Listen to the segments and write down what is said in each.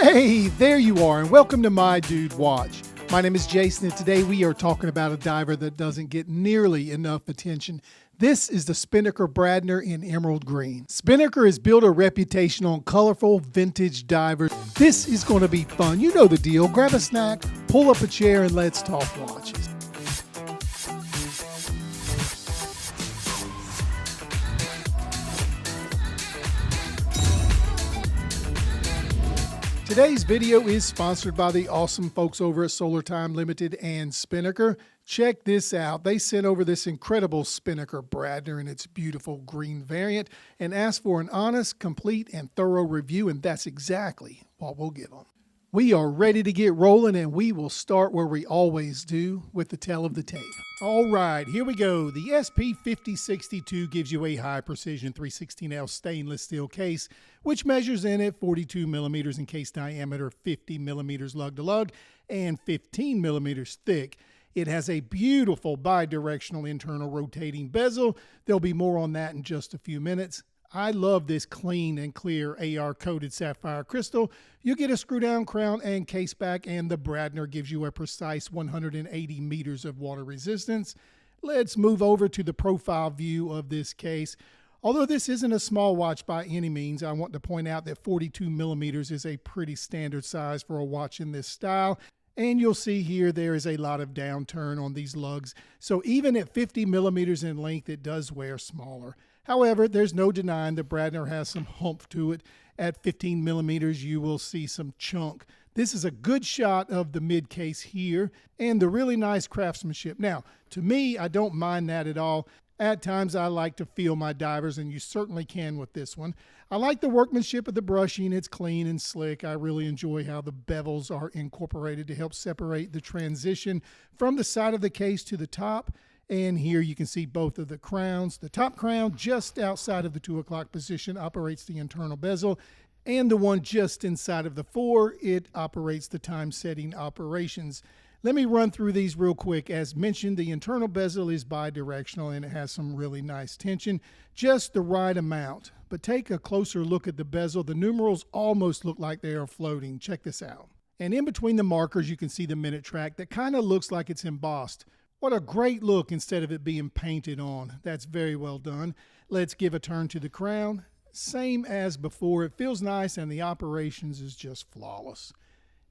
Hey, there you are, and welcome to My Dude Watch. My name is Jason, and today we are talking about a diver that doesn't get nearly enough attention. This is the Spinnaker Bradner in emerald green. Spinnaker has built a reputation on colorful vintage divers. This is going to be fun. You know the deal. Grab a snack, pull up a chair, and let's talk watches. Today's video is sponsored by the awesome folks over at Solar Time Limited and Spinnaker. Check this out. They sent over this incredible Spinnaker Bradner in its beautiful green variant and asked for an honest, complete, and thorough review, and that's exactly what we'll give them. We are ready to get rolling, and we will start where we always do, with the tail of the tape. All right, here we go. The SP5062 gives you a high precision 316L stainless steel case, which measures in at 42 millimeters in case diameter, 50 millimeters lug to lug, and 15 millimeters thick. It has a beautiful bi-directional internal rotating bezel. There'll be more on that in just a few minutes. I love this clean and clear AR-coated sapphire crystal. You get a screw-down crown and case back, and the Bradner gives you a precise 180 meters of water resistance. Let's move over to the profile view of this case. Although this isn't a small watch by any means, I want to point out that 42 millimeters is a pretty standard size for a watch in this style. And you'll see here there is a lot of downturn on these lugs. So even at 50 millimeters in length, it does wear smaller. However, there's no denying the Bradner has some hump to it. At 15 millimeters, you will see some chunk. This is a good shot of the mid case here and the really nice craftsmanship. Now, to me, I don't mind that at all. At times, I like to feel my divers, and you certainly can with this one. I like the workmanship of the brushing. It's clean and slick. I really enjoy how the bevels are incorporated to help separate the transition from the side of the case to the top. And here you can see both of the crowns. The top crown just outside of the 2 o'clock position operates the internal bezel, and the one just inside of the 4, it operates the time setting operations. Let me run through these real quick. As mentioned, the internal bezel is bi-directional and it has some really nice tension, just the right amount. But take a closer look at the bezel. The numerals almost look like they are floating. Check this out. And in between the markers, you can see the minute track that kind of looks like it's embossed. What a great look instead of it being painted on. That's very well done. Let's give a turn to the crown. Same as before. It feels nice and the operations is just flawless.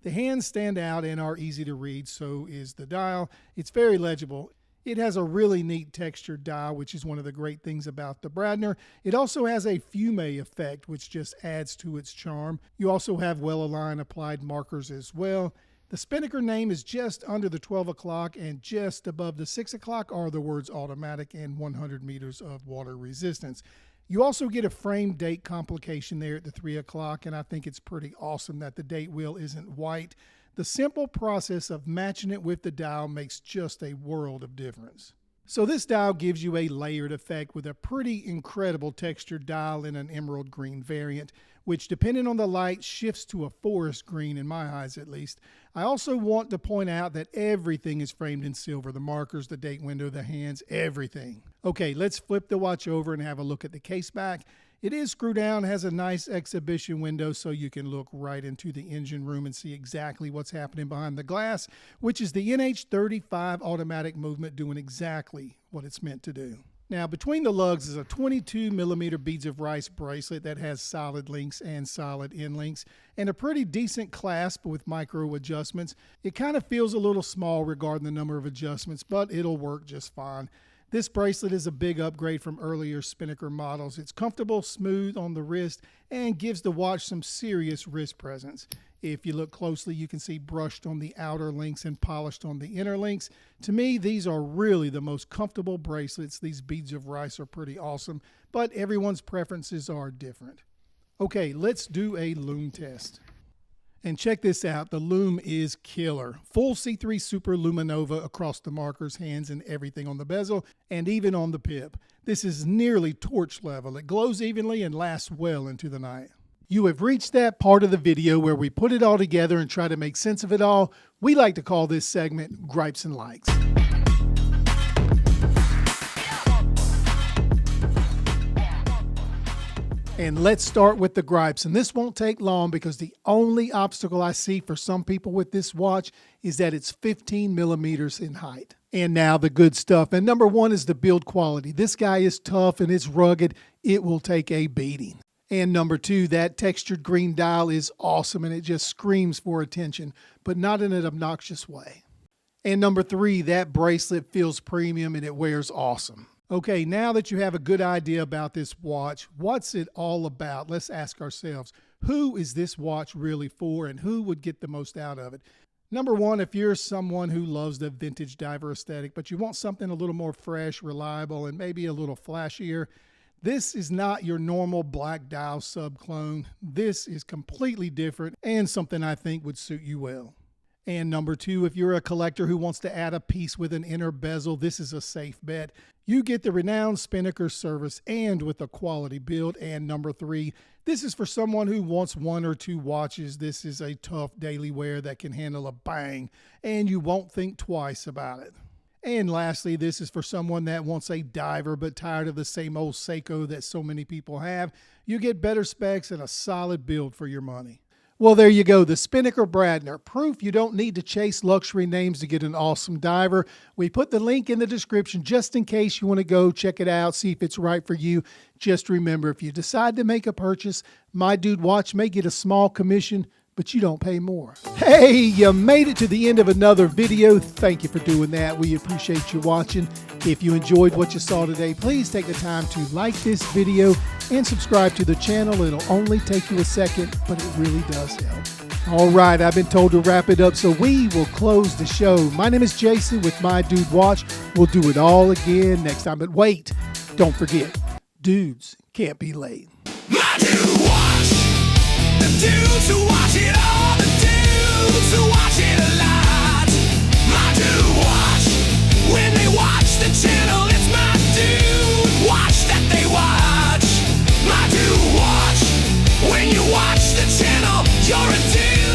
The hands stand out and are easy to read, so is the dial. It's very legible. It has a really neat textured dial, which is one of the great things about the Bradner. It also has a fume effect, which just adds to its charm. You also have well-aligned applied markers as well. The Spinnaker name is just under the 12 o'clock, and just above the 6 o'clock are the words automatic and 100 meters of water resistance. You also get a frame date complication there at the 3 o'clock, and I think it's pretty awesome that the date wheel isn't white. The simple process of matching it with the dial makes just a world of difference. So this dial gives you a layered effect with a pretty incredible textured dial in an emerald green variant, which depending on the light shifts to a forest green in my eyes at least. I also want to point out that everything is framed in silver. The markers, the date window, the hands, everything. Okay, let's flip the watch over and have a look at the case back. It is screwed down, has a nice exhibition window so you can look right into the engine room and see exactly what's happening behind the glass, which is the NH35 automatic movement doing exactly what it's meant to do. Now, between the lugs is a 22 millimeter beads of rice bracelet that has solid links and solid end links, and a pretty decent clasp with micro adjustments. It kind of feels a little small regarding the number of adjustments, but it'll work just fine. This bracelet is a big upgrade from earlier Spinnaker models. It's comfortable, smooth on the wrist, and gives the watch some serious wrist presence. If you look closely, you can see brushed on the outer links and polished on the inner links. To me, these are really the most comfortable bracelets. These beads of rice are pretty awesome, but everyone's preferences are different. Okay, let's do a lume test. And check this out, the lume is killer. Full C3 Super Luminova across the markers, hands, and everything on the bezel, and even on the pip. This is nearly torch level. It glows evenly and lasts well into the night. You have reached that part of the video where we put it all together and try to make sense of it all. We like to call this segment Gripes and Likes. And let's start with the gripes. And this won't take long because the only obstacle I see for some people with this watch is that it's 15 millimeters in height. And now the good stuff. And number one is the build quality. This guy is tough and it's rugged. It will take a beating. And number two, that textured green dial is awesome and it just screams for attention, but not in an obnoxious way. And number three, that bracelet feels premium and it wears awesome. Okay, now that you have a good idea about this watch, what's it all about? Let's ask ourselves, who is this watch really for and who would get the most out of it? Number one, if you're someone who loves the vintage diver aesthetic, but you want something a little more fresh, reliable, and maybe a little flashier, this is not your normal black dial sub clone. This is completely different and something I think would suit you well. And number two, if you're a collector who wants to add a piece with an inner bezel, this is a safe bet. You get the renowned Spinnaker service and with a quality build. And number three, this is for someone who wants one or two watches. This is a tough daily wear that can handle a bang, and you won't think twice about it. And lastly, this is for someone that wants a diver but tired of the same old Seiko that so many people have. You get better specs and a solid build for your money. Well, there you go, the Spinnaker Bradner. Proof you don't need to chase luxury names to get an awesome diver. We put the link in the description just in case you want to go check it out, see if it's right for you. Just remember, if you decide to make a purchase, My Dude Watch may get a small commission, but you don't pay more. Hey, you made it to the end of another video. Thank you for doing that. We appreciate you watching. If you enjoyed what you saw today, please take the time to like this video and subscribe to the channel. It'll only take you a second, but it really does help. All right, I've been told to wrap it up, so we will close the show. My name is Jason with My Dude Watch. We'll do it all again next time. But wait, don't forget, dudes can't be late. My Dude Watch. The dudes who watch it all, the dudes who watch it a lot. My Dude Watch. When they watch the channel, it's My Dude Watch that they watch. My Dude Watch. When you watch the channel, you're a dude.